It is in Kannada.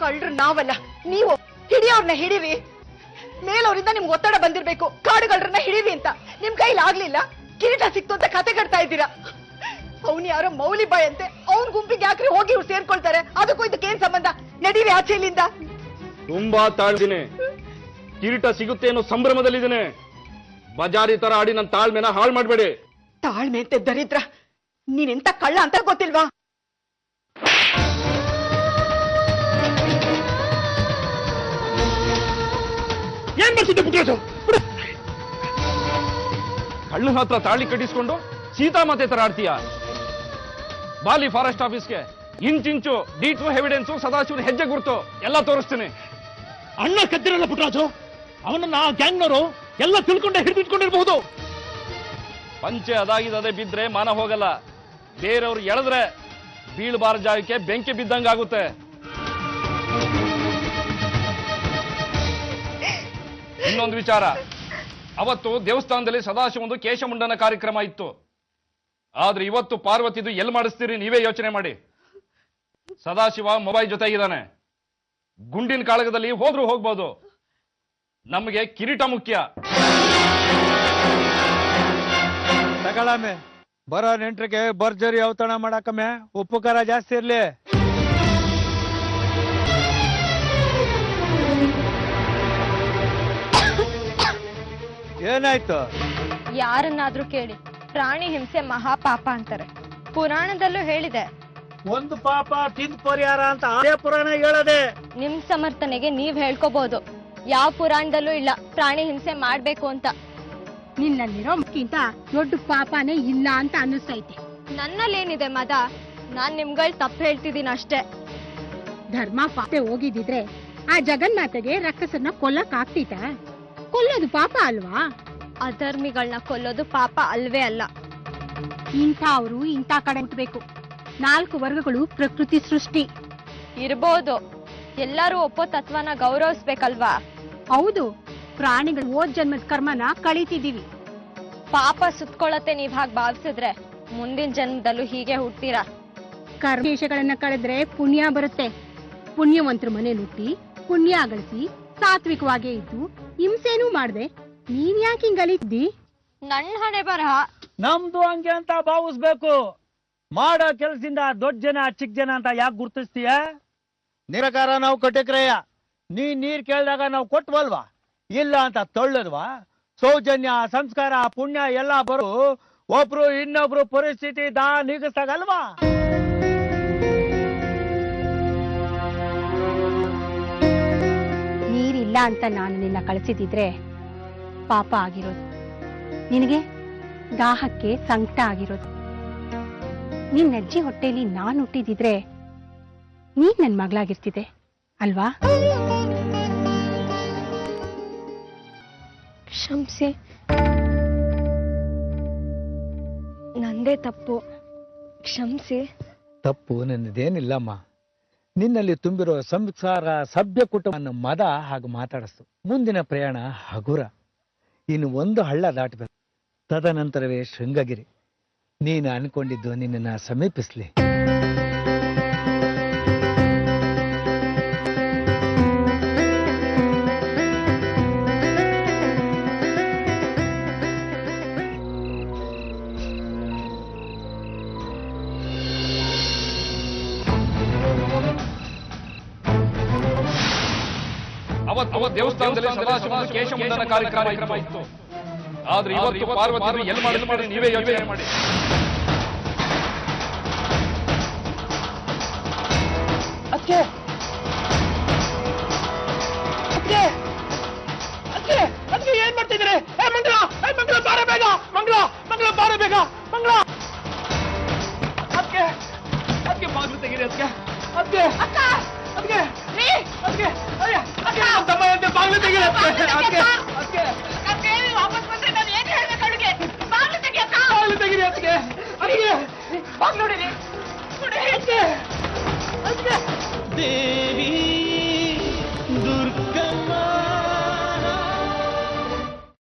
ಕಳ್ರು ನಾವಲ್ಲ, ನೀವು ಹಿಡಿಯೋರ್ನ ಹಿಡೀರಿ. ಮೇಲವರಿಂದ ನಿಮ್ಗೆ ಒತ್ತಡ ಬಂದಿರ್ಬೇಕು, ಕಾಡುಗಳನ್ನ ಹಿಡೀರಿ ಅಂತ. ನಿಮ್ ಕೈಲಿ ಆಗ್ಲಿಲ್ಲ, ಕಿರೀಟ ಸಿಕ್ತು ಅಂತ ಕತೆ ಕಟ್ತಾ ಇದ್ದೀರಾ. ಅವನು ಯಾರೋ ಮೌಲಿ ಬಾಯ್ ಅಂತೆ, ಅವ್ನ ಗುಂಪಿಗೆ ಯಾಕ್ರಿ ಹೋಗಿ ಇವ್ರು ಸೇರ್ಕೊಳ್ತಾರೆ? ಅದಕ್ಕೂ ಇದಕ್ಕೇನ್ ಸಂಬಂಧ? ನಡೀರಿ ಆಚೆ ಇಲ್ಲಿಂದ. ತುಂಬಾ ತಾಳ್ದಿನಿ, ಕಿರೀಟ ಸಿಗುತ್ತೆ ಅನ್ನೋ ಸಂಭ್ರಮದಲ್ಲಿದ್ದೇನೆ. ಬಜಾರಿ ತರ ಆಡಿ ನನ್ನ ತಾಳ್ಮೆನ ಹಾಳು ಮಾಡ್ಬೇಡಿ. ತಾಳ್ಮೆ ಅಂತೆ ದರಿದ್ರ, ನೀನೆಂತ ಕಳ್ಳ ಅಂತ ಗೊತ್ತಿಲ್ವಾ? ಏನ್ ಮಾಡ್ತಿದ್ದೆ ಪುಟ್ಟರಾಜು? ಕಳ್ಳನ ಹತ್ರ ತಾಳಿ ಕಟ್ಟಿಸ್ಕೊಂಡು ಸೀತಾಮಾತೆ ತರ ಆಡ್ತೀಯ? ಬಾಲಿ ಫಾರೆಸ್ಟ್ ಆಫೀಸ್ಗೆ ಇಂಚಿಂಚು ಡೀಟು ಎವಿಡೆನ್ಸು ಸದಾಶಿವನ ಹೆಜ್ಜೆ ಗುರುತು ಎಲ್ಲ ತೋರಿಸ್ತೀನಿ. ಅಣ್ಣ ಕದ್ದಿರಲ್ಲ ಪುಟ್ಟರಾಜು, ಅವನನ್ನ ಆ ಗ್ಯಾಂಗ್ನವರು ಎಲ್ಲ ತಿಳ್ಕೊಂಡೆ ಹಿಡಿದಿಟ್ಕೊಂಡಿರ್ಬಹುದು. ಪಂಚೆ ಅದಾಗಿದ್ದದೆ ಬಿದ್ರೆ ಮಾನ ಹೋಗಲ್ಲ. ಬೇರೆಯವ್ರು ಎಳೆದ್ರೆ ಬೀಳ್ಬಾರ ಜಾಗಕ್ಕೆ ಬೆಂಕಿ ಬಿದ್ದಂಗಾಗುತ್ತೆ. ಇನ್ನೊಂದು ವಿಚಾರ, ಅವತ್ತು ದೇವಸ್ಥಾನದಲ್ಲಿ ಸದಾಶಿವೊಂದು ಕೇಶಮುಂಡನ ಕಾರ್ಯಕ್ರಮ ಇತ್ತು. ಆದ್ರೆ ಇವತ್ತು ಪಾರ್ವತಿದು ಎಲ್ಲಿ ಮಾಡಿಸ್ತೀರಿ ನೀವೇ ಯೋಚನೆ ಮಾಡಿ. ಸದಾಶಿವ ಮೊಬೈಲ್ ಜೊತೆಗಿದ್ದಾನೆ. ಗುಂಡಿನ ಕಾಳಗದಲ್ಲಿ ಹೋದ್ರೂ ಹೋಗ್ಬೋದು, ನಮಗೆ ಕಿರೀಟ ಮುಖ್ಯ. ತಗೊಳಮೆ, ಬರೋ ನೆಂಟ್ರಿಗೆ ಭರ್ಜರಿ ಔತಣ ಮಾಡಕಮ್ಮೆ, ಉಪ್ಪು ಖಾರ ಜಾಸ್ತಿ ಇರ್ಲಿ. ಏನಾಯ್ತು? ಯಾರನ್ನಾದ್ರೂ ಕೇಳಿ, ಪ್ರಾಣಿ ಹಿಂಸೆ ಮಹಾಪಾಪ ಅಂತಾರೆ. ಪುರಾಣದಲ್ಲೂ ಹೇಳಿದೆ. ಒಂದು ಪಾಪ ತಿಂದ್ ಪರಿಹಾರ ಅಂತ ಅದೇ ಪುರಾಣ ಹೇಳದೆ. ನಿಮ್ ಸಮರ್ಥನೆಗೆ ನೀವ್ ಹೇಳ್ಕೋಬಹುದು, ಯಾವ ಪುರಾಣದಲ್ಲೂ ಇಲ್ಲ ಪ್ರಾಣಿ ಹಿಂಸೆ ಮಾಡ್ಬೇಕು ಅಂತ. ನಿನ್ನಲ್ಲಿರೋಕ್ಕಿಂತ ದೊಡ್ಡ ಪಾಪನೇ ಇಲ್ಲ ಅಂತ ಅನ್ನಿಸ್ತೈತೆ. ನನ್ನಲ್ಲೇನಿದೆ ಮದ? ನಾನ್ ನಿಮ್ಗಳ್ ತಪ್ಪು ಹೇಳ್ತಿದ್ದೀನಿ ಅಷ್ಟೇ. ಧರ್ಮ ಪಾಪೆ ಹೋಗಿದ್ರೆ ಆ ಜಗನ್ಮಾತೆಗೆ ರಕ್ಕಸನ್ನ ಕೊಲ್ಲಕ್ ಆಗ್ತಿತ್ತ? ಕೊಲ್ಲೋದು ಪಾಪ ಅಲ್ವಾ? ಅಧರ್ಮಿಗಳನ್ನ ಕೊಲ್ಲೋದು ಪಾಪ ಅಲ್ವೇ ಅಲ್ಲ. ಇಂಥ ಅವರು ಇಂಥ ಕಡೆ ಹುಟ್ಟಬೇಕು. 4 ವರ್ಗಗಳು ಪ್ರಕೃತಿ ಸೃಷ್ಟಿ ಇರ್ಬೋದು, ಎಲ್ಲರೂ ಒಪ್ಪೋ ತತ್ವನ ಗೌರವಿಸ್ಬೇಕಲ್ವಾ? ಹೌದು, ಪ್ರಾಣಿಗಳು ಓದ್ ಜನ್ಮದ ಕರ್ಮನ ಕಳೀತಿದೀವಿ. ಪಾಪ ಸುತ್ಕೊಳ್ಳತ್ತೆ ನೀವ್ ಹಾಗೆ ಭಾವಿಸಿದ್ರೆ ಮುಂದಿನ ಜನ್ಮದಲ್ಲೂ ಹೀಗೆ ಹುಡ್ತೀರಾ. ಕರ್ಮೇಶಗಳನ್ನ ಕಳೆದ್ರೆ ಪುಣ್ಯ ಬರುತ್ತೆ. ಪುಣ್ಯವಂತರ ಮನೆ ಹುಟ್ಟಿ ಪುಣ್ಯ ಗಳಿಸಿ ಸಾತ್ವಿಕವಾಗೇ ಇದ್ದು ಹಿಂಸೆನೂ ಮಾಡ್ದೆ ನೀನ್ ಯಾಕೆ ಹಿಂಗಲಿದ್ದಿ? ನನ್ ಹಣೆ ಬರಹ. ನಮ್ದು ಹಂಗೆ ಅಂತ ಭಾವಿಸ್ಬೇಕು. ಮಾಡೋ ಕೆಲ್ಸದಿಂದ ದೊಡ್ಡ ಜನ ಚಿಕ್ಕ ಜನ ಅಂತ ಯಾಕೆ ಗುರ್ತಿಸ್ತೀಯ? ನಿರಕಾರ ನಾವು ಕಟ್ಟಿಕ್ರಯ್ಯ, ನೀರ್ ಕೇಳಿದಾಗ ನಾವು ಕೊಟ್ವಲ್ವಾ? ಇಲ್ಲ ಅಂತ ತೊಳ್ಳದ್ವಾ? ಸೌಜನ್ಯ, ಸಂಸ್ಕಾರ, ಪುಣ್ಯ ಎಲ್ಲ ಬರು ಒಬ್ರು ಇನ್ನೊಬ್ರು ಪರಿಸ್ಥಿತಿ ನೀಗಿಸ್ದಾಗಲ್ವಾ? ನೀರಿಲ್ಲ ಅಂತ ನಾನು ನಿನ್ನ ಕಳಿಸಿದಿದ್ರೆ ಪಾಪ ಆಗಿರೋದು, ನಿನಗೆ ದಾಹಕ್ಕೆ ಸಂಕಟ ಆಗಿರೋದು. ನಿನ್ನಜ್ಜಿ ಹೊಟ್ಟೆಲಿ ನಾನು ಹುಟ್ಟಿದಿದ್ರೆ ನೀನ್ ನನ್ ಮಗಳಾಗಿರ್ತಿದೆ ಅಲ್ವಾ? ಕ್ಷಮಿಸಿ, ನಂದೇ ತಪ್ಪು, ಕ್ಷಮಿಸಿ. ತಪ್ಪು ನನ್ನದೇನಿಲ್ಲಮ್ಮ. ನಿನ್ನಲ್ಲಿ ತುಂಬಿರೋ ಸಂಸಾರ ಸಭ್ಯ ಕುಟುಂಬ ಮದ ಹಾಗೆ ಮಾತಾಡಿಸ್ತು. ಮುಂದಿನ ಪ್ರಯಾಣ ಹಗುರ. ಇನ್ನು ಒಂದು ಹಳ್ಳ ದಾಟಬೇಕು, ತದನಂತರವೇ ಶೃಂಗಗಿರಿ. ನೀನು ಅನ್ಕೊಂಡಿದ್ದು ನಿನ್ನನ್ನ ಸಮೀಪಿಸ್ಲಿ. ಅವತ್ತು ದೇವಸ್ಥಾನದಲ್ಲಿ ಸದಾಶಿವ ಕೇಶಮುಂಡನ ಕಾರ್ಯಕ್ರಮ ಇತ್ತು. ಆದ್ರೆ ಇವತ್ತು ಪಾರ್ವತಿ ಎಲ್ಲಿ ಮಾಡಿಸ್ತಾರೆ ನೀವೇ ಯೋಚನೆ ಮಾಡಿ. ಅಕ್ಕೆ, ಅಕ್ಕೆ